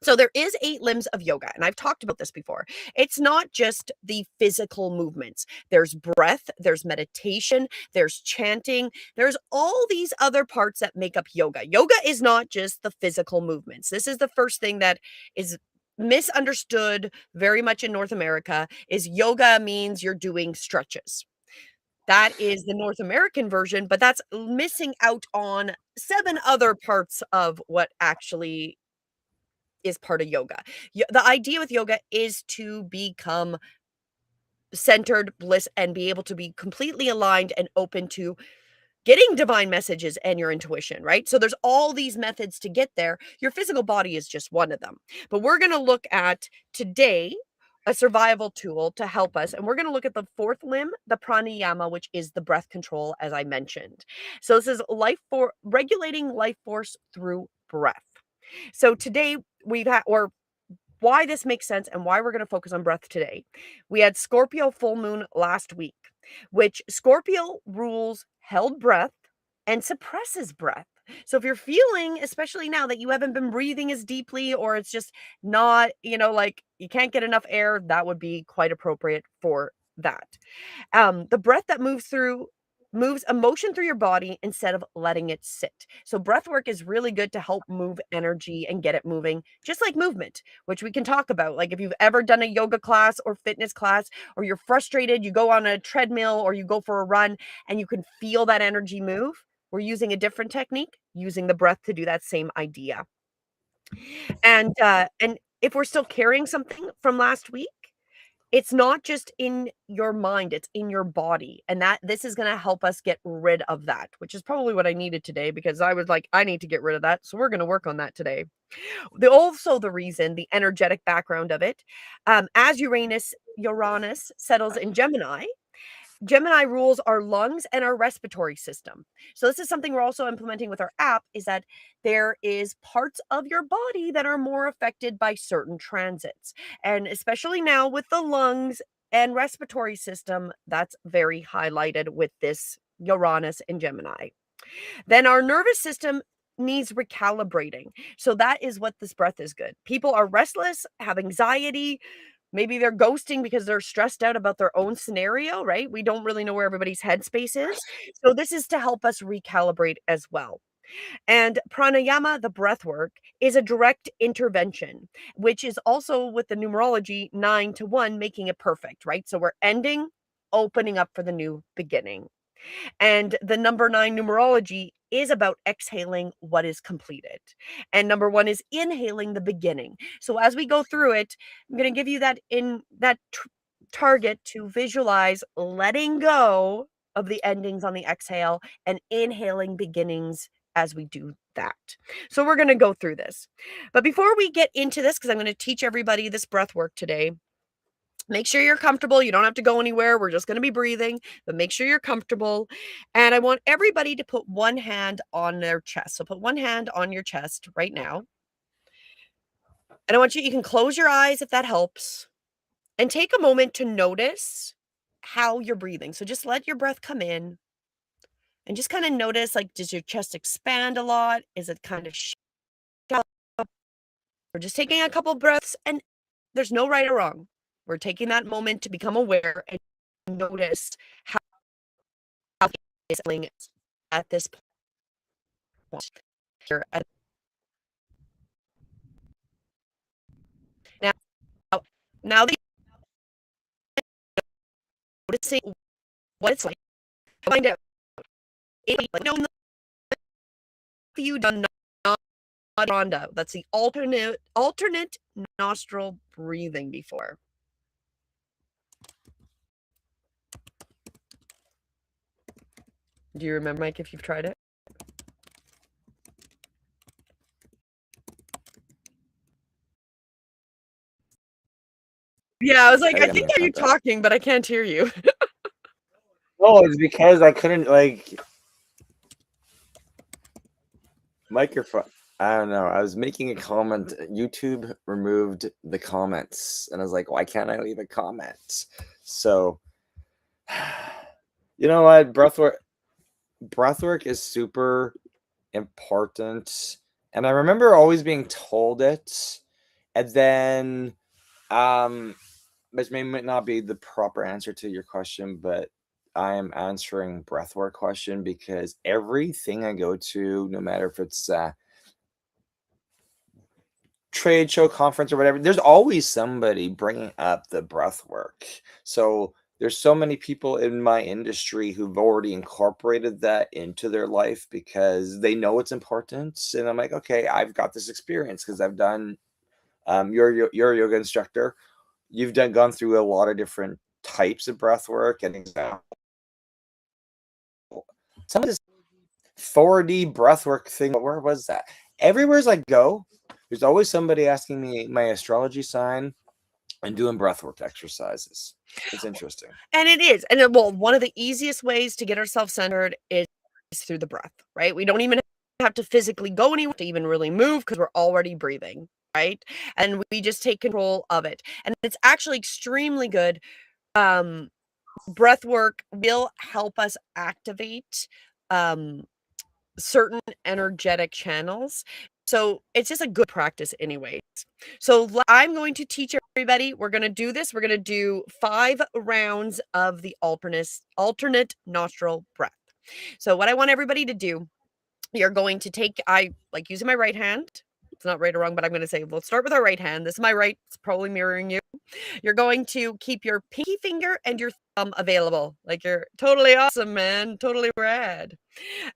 So there is 8 limbs of yoga, and I've talked about this before. It's not just the physical movements. There's breath, there's meditation, there's chanting, there's all these other parts that make up yoga. Yoga is not just the physical movements. This is the first thing that is misunderstood very much in North America is yoga means you're doing stretches. That is the North American version, but that's missing out on 7 other parts of what actually is part of yoga. The idea with yoga is to become centered, bliss, and be able to be completely aligned and open to getting divine messages and your intuition, right? So there's all these methods to get there. Your physical body is just one of them. But we're going to look at today a survival tool to help us. And we're going to look at the 4th limb, the pranayama, which is the breath control, as I mentioned. So this is regulating life force through breath. So today we've had, or why this makes sense and why we're going to focus on breath today. We had Scorpio full moon last week, which Scorpio rules held breath and suppresses breath. So if you're feeling, especially now that you haven't been breathing as deeply, or it's just not, like you can't get enough air, that would be quite appropriate for that. The breath that moves emotion through your body instead of letting it sit. So breath work is really good to help move energy and get it moving, just like movement, which we can talk about. Like if you've ever done a yoga class or fitness class, or you're frustrated, you go on a treadmill or you go for a run and you can feel that energy move. We're using a different technique, using the breath to do that same idea. And if we're still carrying something from last week, it's not just in your mind, it's in your body, and this is gonna help us get rid of that, which is probably what I needed today because I was like, "I need to get rid of that," so we're gonna work on that today. The reason, the energetic background of it, as Uranus settles in Gemini rules our lungs and our respiratory system. So this is something we're also implementing with our app, is that there is parts of your body that are more affected by certain transits. And especially now with the lungs and respiratory system, that's very highlighted with this Uranus and Gemini. Then our nervous system needs recalibrating. So that is what this breath is good. People are restless, have anxiety, maybe they're ghosting because they're stressed out about their own scenario, right? We don't really know where everybody's headspace is. So this is to help us recalibrate as well. And pranayama, the breath work, is a direct intervention, which is also with the numerology 9 to 1, making it perfect, right? So we're ending, opening up for the new beginning. And the number 9 numerology is about exhaling what is completed. And number 1 is inhaling the beginning. So as we go through it, I'm going to give you that target to visualize letting go of the endings on the exhale and inhaling beginnings as we do that. So we're going to go through this. But before we get into this, because I'm going to teach everybody this breath work today, make sure you're comfortable. You don't have to go anywhere. We're just going to be breathing, but make sure you're comfortable. And I want everybody to put one hand on their chest. So put one hand on your chest right now. And I want you can close your eyes if that helps. And take a moment to notice how you're breathing. So just let your breath come in and just kind of notice, like, does your chest expand a lot? Is it kind of shallow? We're just taking a couple breaths, and there's no right or wrong. We're taking that moment to become aware and notice how it's feeling at this point here. Now, now that you're noticing what it's like, find out if you done Rhonda. That's the alternate nostril breathing before. Do you remember, Mike, if you've tried it? Yeah, I was like, I think you're talking, but I can't hear you. No, it's because I couldn't, microphone. I don't know. I was making a comment. YouTube removed the comments, and I was like, why can't I leave a comment? So, you know what? Breathwork is super important. And I remember always being told it. And then, which might not be the proper answer to your question, but I am answering breathwork question because everything I go to, no matter if it's a trade show, conference, or whatever, there's always somebody bringing up the breathwork. So there's so many people in my industry who've already incorporated that into their life because they know it's important. And I'm like, okay, I've got this experience because I've done. You're a yoga instructor. You've gone through a lot of different types of breath work and example. Some of this 4D breathwork thing, where was that? Everywhere I go, there's always somebody asking me my astrology sign and doing breathwork exercises. It's interesting. And it is. And well, one of the easiest ways to get ourselves centered is through the breath, right? We don't even have to physically go anywhere to even really move because we're already breathing, right? And we just take control of it. And it's actually extremely good. Breath work will help us activate certain energetic channels. So it's just a good practice anyways. So I'm going to teach everybody. We're going to do this. We're going to do 5 rounds of the alternate nostril breath. So what I want everybody to do, you're going to take, I like using my right hand. It's not right or wrong, but I'm going to say, let's start with our right hand. This is my right. It's probably mirroring you. You're going to keep your pinky finger and your thumb available. Like you're totally awesome, man. Totally rad.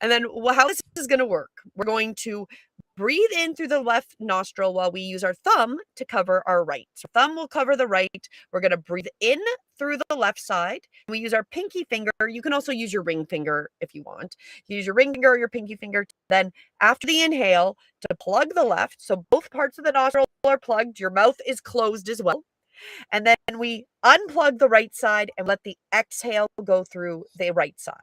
And then how this is going to work, we're going to breathe in through the left nostril while we use our thumb to cover our right. So thumb will cover the right. We're going to breathe in through the left side. We use our pinky finger. You can also use your ring finger if you want. Use your ring finger or your pinky finger. Then after the inhale to plug the left. So both parts of the nostril are plugged. Your mouth is closed as well. And then we unplug the right side and let the exhale go through the right side.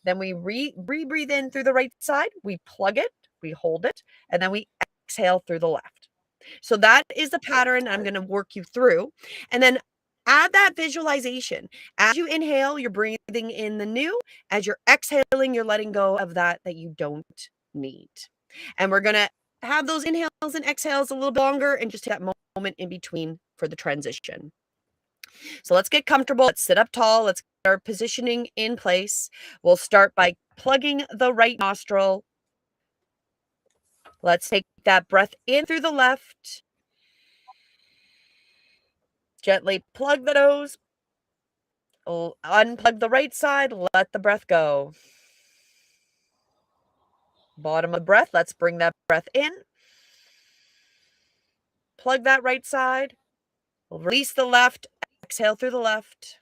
Then we breathe in through the right side, we plug it, we hold it, and then we exhale through the left. So that is the pattern I'm going to work you through. And then add that visualization. As you inhale, you're breathing in the new. As you're exhaling, you're letting go of that you don't need. And we're going to have those inhales and exhales a little bit longer and just take that moment in between for the transition. So let's get comfortable. Let's sit up tall. Let's get our positioning in place. We'll start by plugging the right nostril. Let's take that breath in through the left. Gently plug the nose. Unplug the right side. Let the breath go. Bottom of the breath. Let's bring that breath in. Plug that right side. Release the left. Exhale through the left.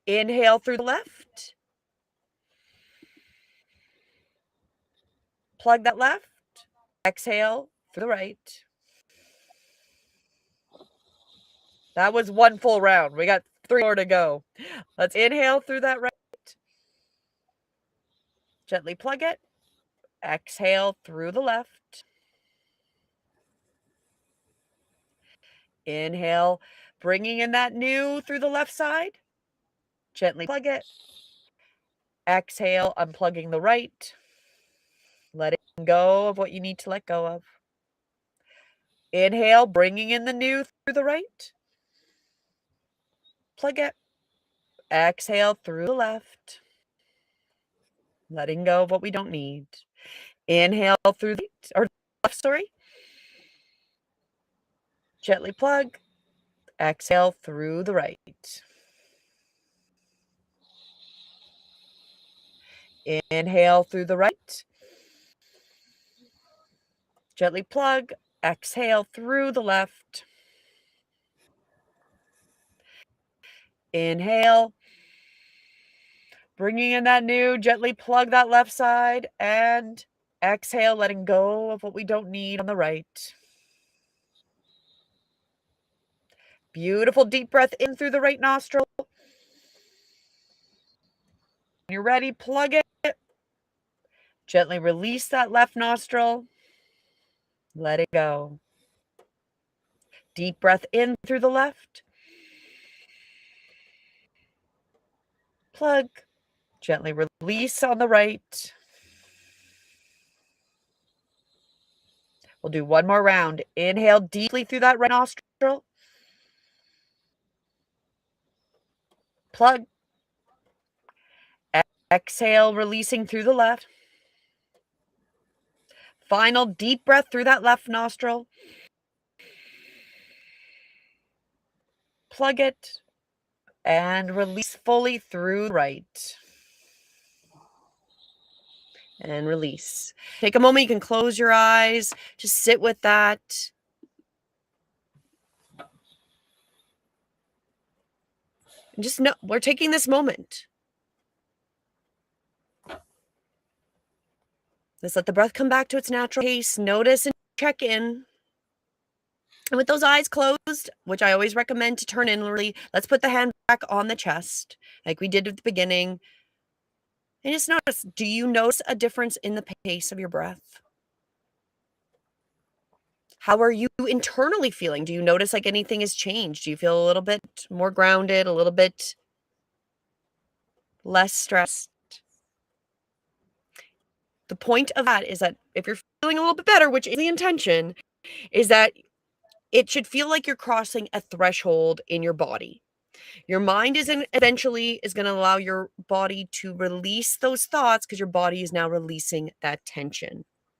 Inhale through the left. Plug that left. Exhale through the right. That was one full round. We got 3 more to go. Let's inhale through that right. Gently plug it. Exhale through the left. Inhale, bringing in that new through the left side. Gently plug it. Exhale, unplugging the right. Letting go of what you need to let go of. Inhale, bringing in the new through the right. Plug it. Exhale through the left. Letting go of what we don't need. Inhale through the or left, sorry. Gently plug. Exhale through the right. Inhale through the right. Gently plug. Exhale through the left. Inhale. Bringing in that new, gently plug that left side and exhale, letting go of what we don't need on the right. Beautiful deep breath in through the right nostril. When you're ready, plug it. Gently release that left nostril. Let it go. Deep breath in through the left. Plug. Gently release on the right. We'll do one more round. Inhale deeply through that right nostril. Plug. Exhale, releasing through the left. Final deep breath through that left nostril. Plug it and release fully through the right. And release. Take a moment. You can close your eyes. Just sit with that. And just know we're taking this moment. Let's let the breath come back to its natural pace. Notice and check in. And with those eyes closed, which I always recommend to turn inwardly, let's put the hand back on the chest like we did at the beginning. And just notice, do you notice a difference in the pace of your breath? How are you internally feeling? Do you notice like anything has changed? Do you feel a little bit more grounded, a little bit less stressed? The point of that is that if you're feeling a little bit better, which is the intention, is that it should feel like you're crossing a threshold in your body. Your mind eventually is going to allow your body to release those thoughts because your body is now releasing that tension.